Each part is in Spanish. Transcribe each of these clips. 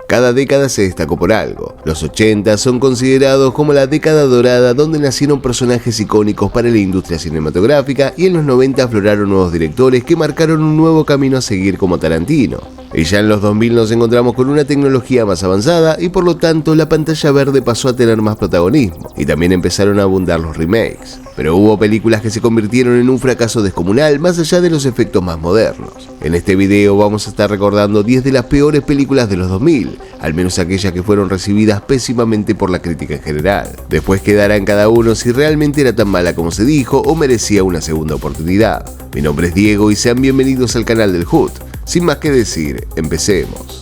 Cada década se destacó por algo. Los 80 son considerados como la década dorada donde nacieron personajes icónicos para la industria cinematográfica y en los 90 afloraron nuevos directores que marcaron un nuevo camino a seguir como Tarantino. Y ya en los 2000 nos encontramos con una tecnología más avanzada y por lo tanto la pantalla verde pasó a tener más protagonismo y también empezaron a abundar los remakes. Pero hubo películas que se convirtieron en un fracaso descomunal más allá de los efectos más modernos. En este video vamos a estar recordando 10 de las peores películas de los 2000, al menos aquellas que fueron recibidas pésimamente por la crítica en general. Después quedará en cada uno si realmente era tan mala como se dijo o merecía una segunda oportunidad. Mi nombre es Diego y sean bienvenidos al canal del Hood. Sin más que decir, empecemos.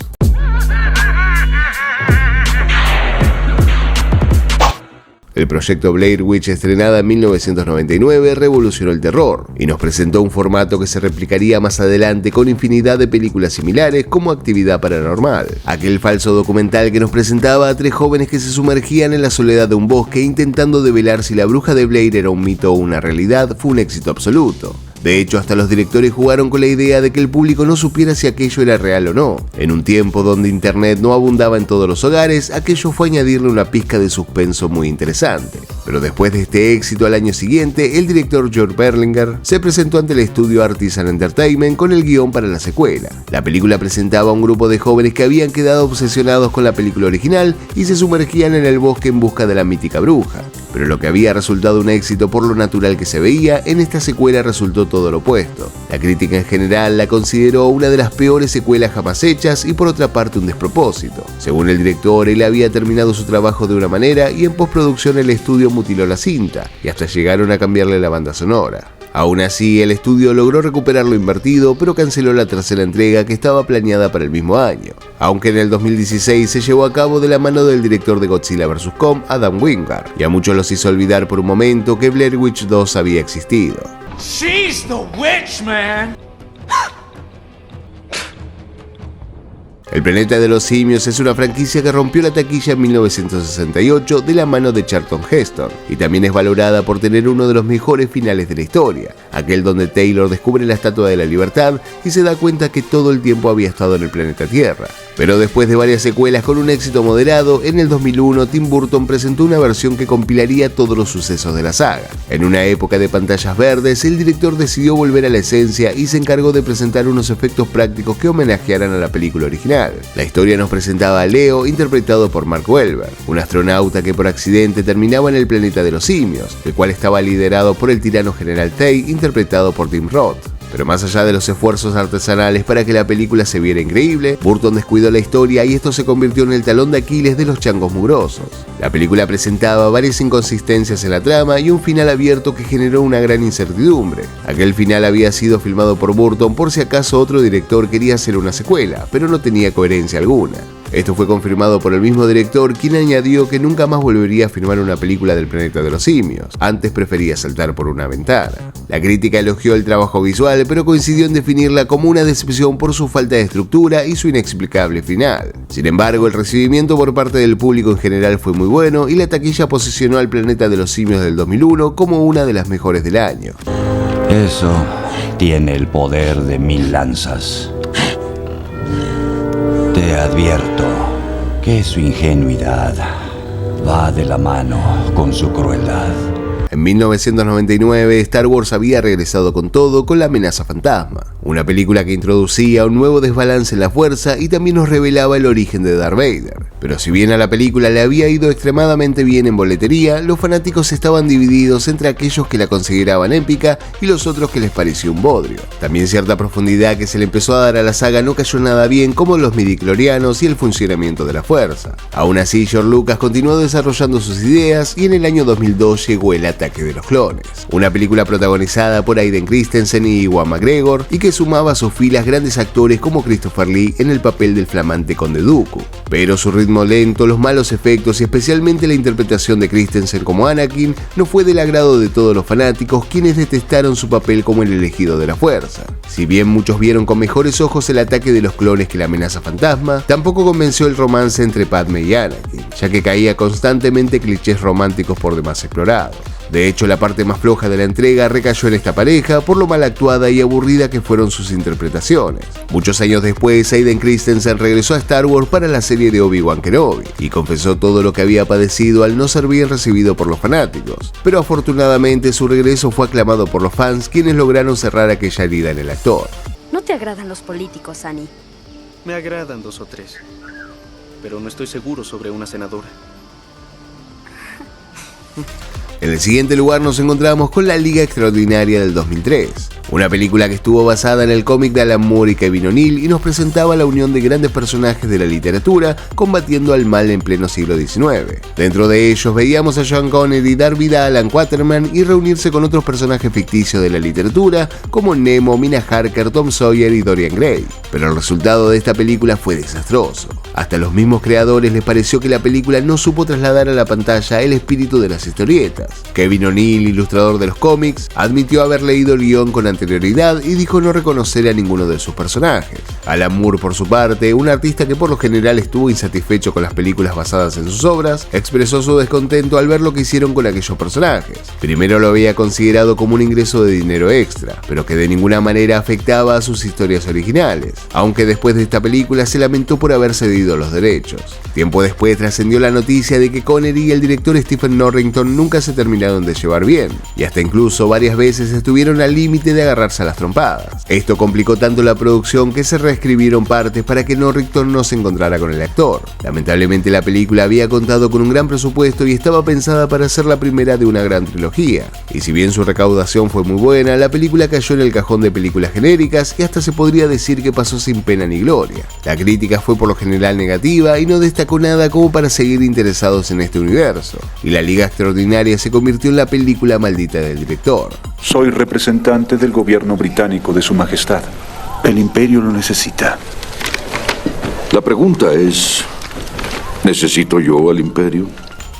El proyecto Blair Witch, estrenada en 1999, revolucionó el terror y nos presentó un formato que se replicaría más adelante con infinidad de películas similares como Actividad Paranormal. Aquel falso documental que nos presentaba a 3 jóvenes que se sumergían en la soledad de un bosque intentando develar si la bruja de Blair era un mito o una realidad fue un éxito absoluto. De hecho, hasta los directores jugaron con la idea de que el público no supiera si aquello era real o no. En un tiempo donde internet no abundaba en todos los hogares, aquello fue añadirle una pizca de suspenso muy interesante. Pero después de este éxito, al año siguiente, el director George Berlinger se presentó ante el estudio Artisan Entertainment con el guión para la secuela. La película presentaba a un grupo de jóvenes que habían quedado obsesionados con la película original y se sumergían en el bosque en busca de la mítica bruja. Pero lo que había resultado un éxito por lo natural que se veía, en esta secuela resultó todo lo opuesto. La crítica en general la consideró una de las peores secuelas jamás hechas y por otra parte un despropósito. Según el director, él había terminado su trabajo de una manera y en postproducción el estudio mutiló la cinta y hasta llegaron a cambiarle la banda sonora. Aún así, el estudio logró recuperar lo invertido, pero canceló la tercera entrega que estaba planeada para el mismo año. Aunque en el 2016 se llevó a cabo de la mano del director de Godzilla vs. Kong, Adam Wingard, y a muchos los hizo olvidar por un momento que Blair Witch 2 había existido. She's the witch, man. El Planeta de los Simios es una franquicia que rompió la taquilla en 1968 de la mano de Charlton Heston y también es valorada por tener uno de los mejores finales de la historia, aquel donde Taylor descubre la Estatua de la Libertad y se da cuenta que todo el tiempo había estado en el planeta Tierra. Pero después de varias secuelas con un éxito moderado, en el 2001 Tim Burton presentó una versión que compilaría todos los sucesos de la saga. En una época de pantallas verdes, el director decidió volver a la esencia y se encargó de presentar unos efectos prácticos que homenajearan a la película original. La historia nos presentaba a Leo, interpretado por Mark Wahlberg, un astronauta que por accidente terminaba en el planeta de los simios, el cual estaba liderado por el tirano General Tay, interpretado por Tim Roth. Pero más allá de los esfuerzos artesanales para que la película se viera increíble, Burton descuidó la historia y esto se convirtió en el talón de Aquiles de los changos mugrosos. La película presentaba varias inconsistencias en la trama y un final abierto que generó una gran incertidumbre. Aquel final había sido filmado por Burton por si acaso otro director quería hacer una secuela, pero no tenía coherencia alguna. Esto fue confirmado por el mismo director, quien añadió que nunca más volvería a filmar una película del Planeta de los Simios, antes prefería saltar por una ventana. La crítica elogió el trabajo visual, pero coincidió en definirla como una decepción por su falta de estructura y su inexplicable final. Sin embargo, el recibimiento por parte del público en general fue muy bueno y la taquilla posicionó al Planeta de los Simios del 2001 como una de las mejores del año. Eso tiene el poder de 1000 lanzas. Te advierto que su ingenuidad va de la mano con su crueldad. En 1999, Star Wars había regresado con todo con La Amenaza Fantasma, una película que introducía un nuevo desbalance en la fuerza y también nos revelaba el origen de Darth Vader. Pero si bien a la película le había ido extremadamente bien en boletería, los fanáticos estaban divididos entre aquellos que la consideraban épica y los otros que les pareció un bodrio. También cierta profundidad que se le empezó a dar a la saga no cayó nada bien, como los midichlorianos y el funcionamiento de la fuerza. Aún así, George Lucas continuó desarrollando sus ideas y en el año 2002 llegó el Ataque de los Clones, una película protagonizada por Hayden Christensen y Ewan McGregor y que sumaba a sus filas grandes actores como Christopher Lee en el papel del flamante Conde Dooku. Pero su ritmo lento, los malos efectos y especialmente la interpretación de Christensen como Anakin no fue del agrado de todos los fanáticos, quienes detestaron su papel como el elegido de la fuerza. Si bien muchos vieron con mejores ojos el Ataque de los Clones que La Amenaza Fantasma, tampoco convenció el romance entre Padme y Anakin, ya que caía constantemente clichés románticos por demás explorados. De hecho, la parte más floja de la entrega recayó en esta pareja por lo mal actuada y aburrida que fueron sus interpretaciones. Muchos años después, Hayden Christensen regresó a Star Wars para la serie de Obi-Wan Kenobi y confesó todo lo que había padecido al no ser bien recibido por los fanáticos. Pero afortunadamente su regreso fue aclamado por los fans, quienes lograron cerrar aquella herida en el actor. ¿No te agradan los políticos, Annie? Me agradan 2 o 3, pero no estoy seguro sobre una senadora. En el siguiente lugar nos encontramos con La Liga Extraordinaria del 2003, una película que estuvo basada en el cómic de Alan Moore y Kevin O'Neill y nos presentaba la unión de grandes personajes de la literatura combatiendo al mal en pleno siglo XIX. Dentro de ellos veíamos a Sean Connery dar vida a Alan Quatermain y reunirse con otros personajes ficticios de la literatura como Nemo, Mina Harker, Tom Sawyer y Dorian Gray. Pero el resultado de esta película fue desastroso. Hasta los mismos creadores les pareció que la película no supo trasladar a la pantalla el espíritu de las historietas. Kevin O'Neill, ilustrador de los cómics, admitió haber leído el guión con anterioridad y dijo no reconocer a ninguno de sus personajes. Alan Moore, por su parte, un artista que por lo general estuvo insatisfecho con las películas basadas en sus obras, expresó su descontento al ver lo que hicieron con aquellos personajes. Primero lo había considerado como un ingreso de dinero extra, pero que de ninguna manera afectaba a sus historias originales, aunque después de esta película se lamentó por haber cedido los derechos. Tiempo después trascendió la noticia de que Connery y el director Stephen Norrington nunca se terminaron de llevar bien, y hasta incluso varias veces estuvieron al límite de agarrarse a las trompadas. Esto complicó tanto la producción que se reescribieron partes para que Norrington no se encontrara con el actor. Lamentablemente la película había contado con un gran presupuesto y estaba pensada para ser la primera de una gran trilogía, y si bien su recaudación fue muy buena, la película cayó en el cajón de películas genéricas y hasta se podría decir que pasó sin pena ni gloria. La crítica fue por lo general negativa y no destacó nada como para seguir interesados en este universo, y La Liga Extraordinaria se convirtió en la película maldita del director. Soy representante del gobierno británico de Su Majestad. El Imperio lo necesita. La pregunta es, ¿necesito yo al Imperio?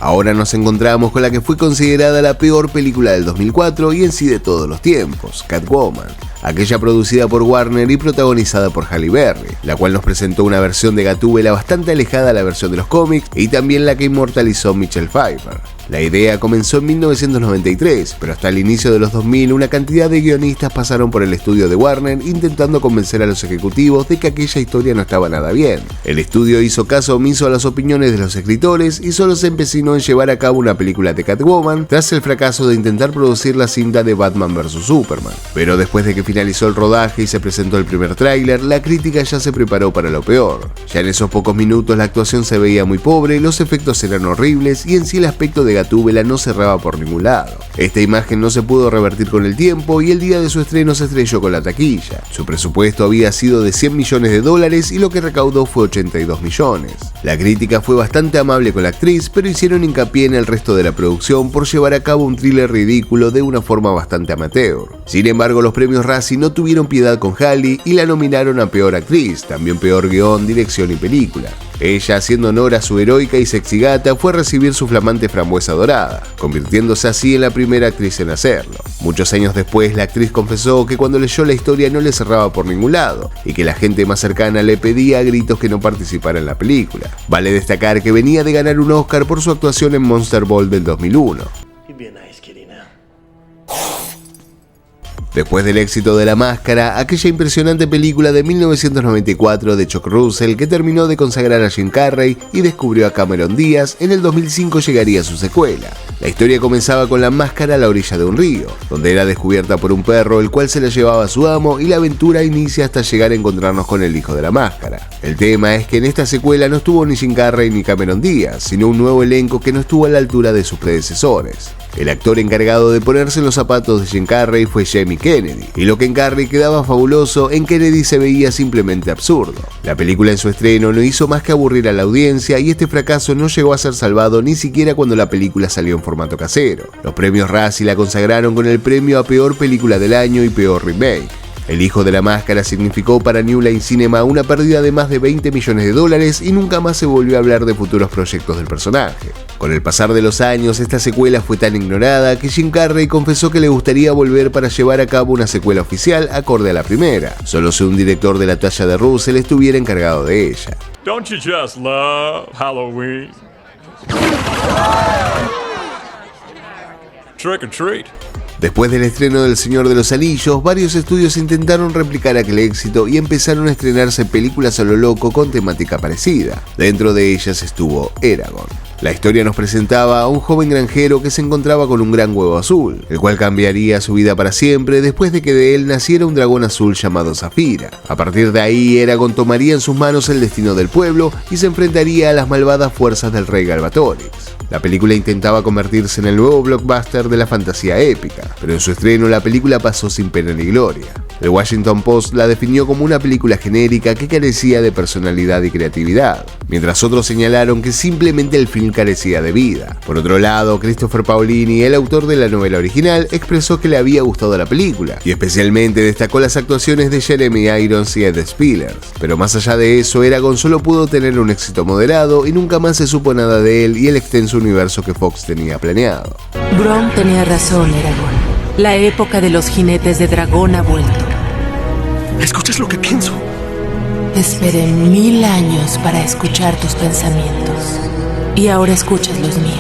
Ahora nos encontramos con la que fue considerada la peor película del 2004 y en sí de todos los tiempos, Catwoman, aquella producida por Warner y protagonizada por Halle Berry, la cual nos presentó una versión de Gatúbela bastante alejada a la versión de los cómics y también la que inmortalizó Michelle Pfeiffer. La idea comenzó en 1993, pero hasta el inicio de los 2000 una cantidad de guionistas pasaron por el estudio de Warner intentando convencer a los ejecutivos de que aquella historia no estaba nada bien. El estudio hizo caso omiso a las opiniones de los escritores y solo se empecinó en llevar a cabo una película de Catwoman tras el fracaso de intentar producir la cinta de Batman vs Superman. Pero después de que finalizó el rodaje y se presentó el primer tráiler, la crítica ya se preparó para lo peor. Ya en esos pocos minutos la actuación se veía muy pobre, los efectos eran horribles y en sí el aspecto de Gatúbela no cerraba por ningún lado. Esta imagen no se pudo revertir con el tiempo y el día de su estreno se estrelló con la taquilla. Su presupuesto había sido de $100 millones y lo que recaudó fue 82 millones. La crítica fue bastante amable con la actriz, pero hicieron hincapié en el resto de la producción por llevar a cabo un thriller ridículo de una forma bastante amateur. Sin embargo, los premios Razzie no tuvieron piedad con Halle y la nominaron a Peor Actriz, también Peor Guión, Dirección y Película. Ella, haciendo honor a su heroica y sexy gata, fue a recibir su flamante frambuesa dorada, convirtiéndose así en la primera actriz en hacerlo. Muchos años después, la actriz confesó que cuando leyó la historia no le cerraba por ningún lado, y que la gente más cercana le pedía a gritos que no participara en la película. Vale destacar que venía de ganar un Oscar por su actuación en Monster Ball del 2001. Después del éxito de La Máscara, aquella impresionante película de 1994 de Chuck Russell que terminó de consagrar a Jim Carrey y descubrió a Cameron Díaz, en el 2005 llegaría su secuela. La historia comenzaba con La Máscara a la orilla de un río, donde era descubierta por un perro el cual se la llevaba a su amo, y la aventura inicia hasta llegar a encontrarnos con el hijo de La Máscara. El tema es que en esta secuela no estuvo ni Jim Carrey ni Cameron Díaz, sino un nuevo elenco que no estuvo a la altura de sus predecesores. El actor encargado de ponerse en los zapatos de Jim Carrey fue Jamie Kennedy, y lo que en Carrey quedaba fabuloso, en Kennedy se veía simplemente absurdo. La película en su estreno no hizo más que aburrir a la audiencia, y este fracaso no llegó a ser salvado ni siquiera cuando la película salió en formato casero. Los premios Razzie la consagraron con el premio a Peor Película del Año y Peor Remake. El hijo de La Máscara significó para New Line Cinema una pérdida de más de $20 millones y nunca más se volvió a hablar de futuros proyectos del personaje. Con el pasar de los años, esta secuela fue tan ignorada que Jim Carrey confesó que le gustaría volver para llevar a cabo una secuela oficial acorde a la primera, solo si un director de la talla de Russell estuviera encargado de ella. Don't you just love Halloween? Trick or treat. Después del estreno del Señor de los Anillos, varios estudios intentaron replicar aquel éxito y empezaron a estrenarse películas a lo loco con temática parecida. Dentro de ellas estuvo Eragon. La historia nos presentaba a un joven granjero que se encontraba con un gran huevo azul, el cual cambiaría su vida para siempre después de que de él naciera un dragón azul llamado Zafira. A partir de ahí, Eragon tomaría en sus manos el destino del pueblo y se enfrentaría a las malvadas fuerzas del rey Galbatorix. La película intentaba convertirse en el nuevo blockbuster de la fantasía épica, pero en su estreno la película pasó sin pena ni gloria. El Washington Post la definió como una película genérica que carecía de personalidad y creatividad, mientras otros señalaron que simplemente el film carecía de vida. Por otro lado, Christopher Paolini, el autor de la novela original, expresó que le había gustado la película, y especialmente destacó las actuaciones de Jeremy Irons y Ed Spillers. Pero más allá de eso, Eragon solo pudo tener un éxito moderado y nunca más se supo nada de él y el extenso universo que Fox tenía planeado. Bron tenía razón, Eragon. La época de los jinetes de dragón ha vuelto. ¿Escuchas lo que pienso? Esperé 1000 años para escuchar tus pensamientos. Y ahora escuchas los míos.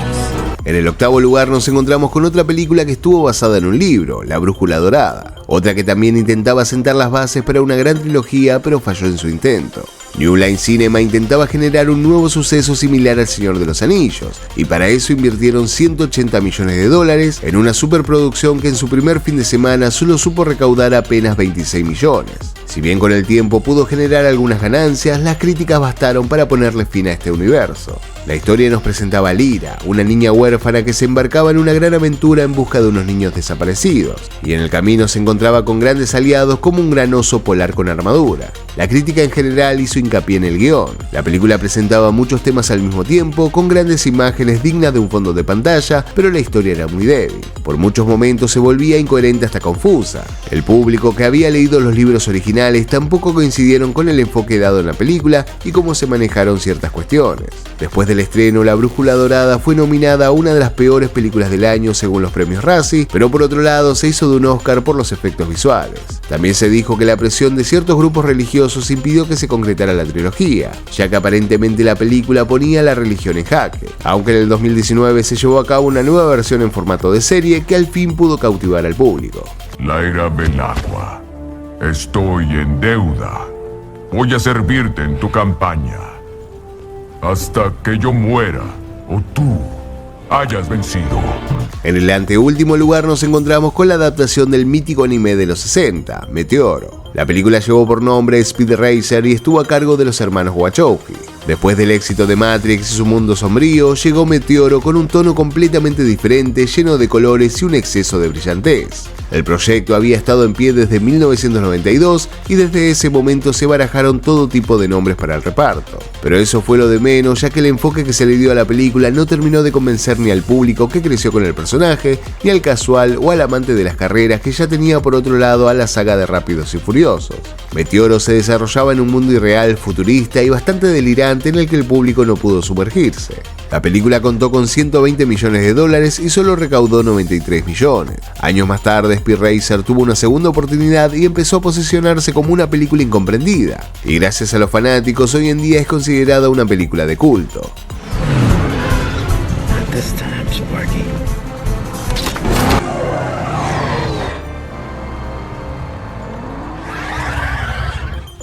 En el octavo lugar nos encontramos con otra película que estuvo basada en un libro, La Brújula Dorada. Otra que también intentaba sentar las bases para una gran trilogía, pero falló en su intento. New Line Cinema intentaba generar un nuevo suceso similar al Señor de los Anillos, y para eso invirtieron $180 millones en una superproducción que en su primer fin de semana solo supo recaudar apenas 26 millones. Si bien con el tiempo pudo generar algunas ganancias, las críticas bastaron para ponerle fin a este universo. La historia nos presentaba a Lyra, una niña huérfana que se embarcaba en una gran aventura en busca de unos niños desaparecidos, y en el camino se encontraba con grandes aliados como un gran oso polar con armadura. La crítica en general hizo hincapié en el guión. La película presentaba muchos temas al mismo tiempo, con grandes imágenes dignas de un fondo de pantalla, pero la historia era muy débil. Por muchos momentos se volvía incoherente hasta confusa. El público que había leído los libros originales tampoco coincidieron con el enfoque dado en la película y cómo se manejaron ciertas cuestiones. Después del estreno, La Brújula Dorada fue nominada a una de las peores películas del año según los premios Razzie, pero por otro lado se hizo de un Oscar por los efectos visuales. También se dijo que la presión de ciertos grupos religiosos impidió que se concretara la trilogía, ya que aparentemente la película ponía la religión en jaque, aunque en el 2019 se llevó a cabo una nueva versión en formato de serie que al fin pudo cautivar al público. Lyra Belacqua, estoy en deuda. Voy a servirte en tu campaña hasta que yo muera o tú hayas vencido. En el anteúltimo lugar nos encontramos con la adaptación del mítico anime de los 60, Meteoro. La película llevó por nombre Speed Racer y estuvo a cargo de los hermanos Wachowski. Después del éxito de Matrix y su mundo sombrío, llegó Meteoro con un tono completamente diferente, lleno de colores y un exceso de brillantez. El proyecto había estado en pie desde 1992 y desde ese momento se barajaron todo tipo de nombres para el reparto. Pero eso fue lo de menos, ya que el enfoque que se le dio a la película no terminó de convencer ni al público que creció con el personaje, ni al casual o al amante de las carreras que ya tenía por otro lado a la saga de Rápidos y Furiosos. Meteoro se desarrollaba en un mundo irreal, futurista y bastante delirante en el que el público no pudo sumergirse. La película contó con $120 millones y solo recaudó 93 millones. Años más tarde, Speed Racer tuvo una segunda oportunidad y empezó a posicionarse como una película incomprendida. Y gracias a los fanáticos, hoy en día es considerada una película de culto.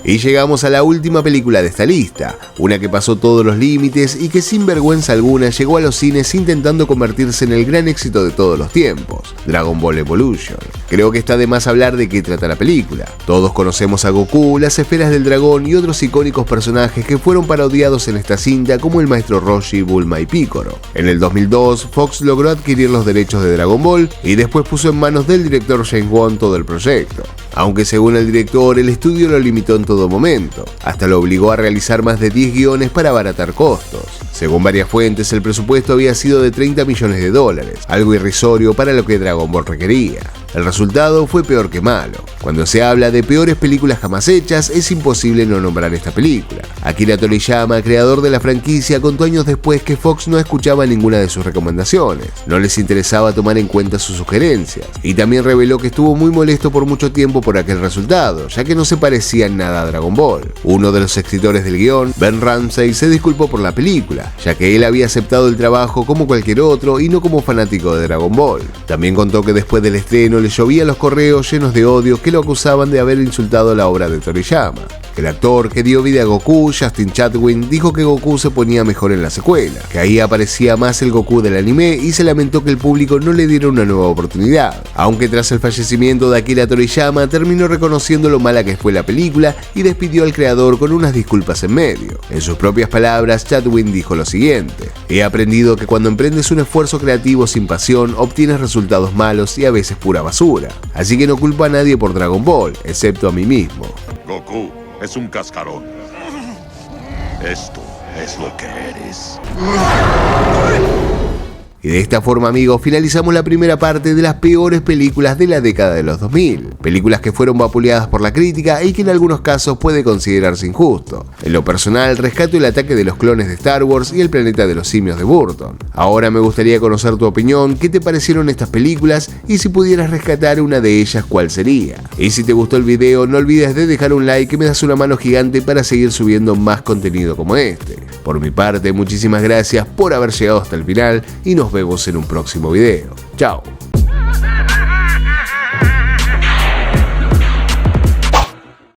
Y llegamos a la última película de esta lista, una que pasó todos los límites y que sin vergüenza alguna llegó a los cines intentando convertirse en el gran éxito de todos los tiempos, Dragon Ball Evolution. Creo que está de más hablar de qué trata la película. Todos conocemos a Goku, las esferas del dragón y otros icónicos personajes que fueron parodiados en esta cinta como el maestro Roshi, Bulma y Piccolo. En el 2002, Fox logró adquirir los derechos de Dragon Ball y después puso en manos del director James Wan todo el proyecto. Aunque según el director, el estudio lo limitó en todo momento, hasta lo obligó a realizar más de 10 guiones para abaratar costos. Según varias fuentes, el presupuesto había sido de $30 millones, algo irrisorio para lo que Dragon Ball requería. El resultado fue peor que malo. Cuando se habla de peores películas jamás hechas, es imposible no nombrar esta película. Akira Toriyama, creador de la franquicia, contó años después que Fox no escuchaba ninguna de sus recomendaciones, no les interesaba tomar en cuenta sus sugerencias, y también reveló que estuvo muy molesto por mucho tiempo por aquel resultado, ya que no se parecía en nada a Dragon Ball. Uno de los escritores del guión, Ben Ramsey, se disculpó por la película, ya que él había aceptado el trabajo como cualquier otro y no como fanático de Dragon Ball. También contó que después del estreno le llovían los correos llenos de odio que lo acusaban de haber insultado la obra de Toriyama. El actor que dio vida a Goku, Justin Chatwin, dijo que Goku se ponía mejor en la secuela, que ahí aparecía más el Goku del anime, y se lamentó que el público no le diera una nueva oportunidad. Aunque tras el fallecimiento de Akira Toriyama terminó reconociendo lo mala que fue la película y despidió al creador con unas disculpas en medio. En sus propias palabras, Chatwin dijo lo siguiente: "He aprendido que cuando emprendes un esfuerzo creativo sin pasión, obtienes resultados malos y a veces pura basura. Así que no culpo a nadie por Dragon Ball, excepto a mí mismo". Goku es un cascarón. Esto es lo que eres. Y de esta forma, amigos, finalizamos la primera parte de las peores películas de la década de los 2000. Películas que fueron vapuleadas por la crítica y que en algunos casos puede considerarse injusto. En lo personal, rescato El ataque de los clones de Star Wars y El planeta de los simios de Burton. Ahora me gustaría conocer tu opinión, qué te parecieron estas películas y si pudieras rescatar una de ellas, ¿cuál sería? Y si te gustó el video, no olvides de dejar un like, que me das una mano gigante para seguir subiendo más contenido como este. Por mi parte, muchísimas gracias por haber llegado hasta el final y nos vemos en un próximo video. Chao.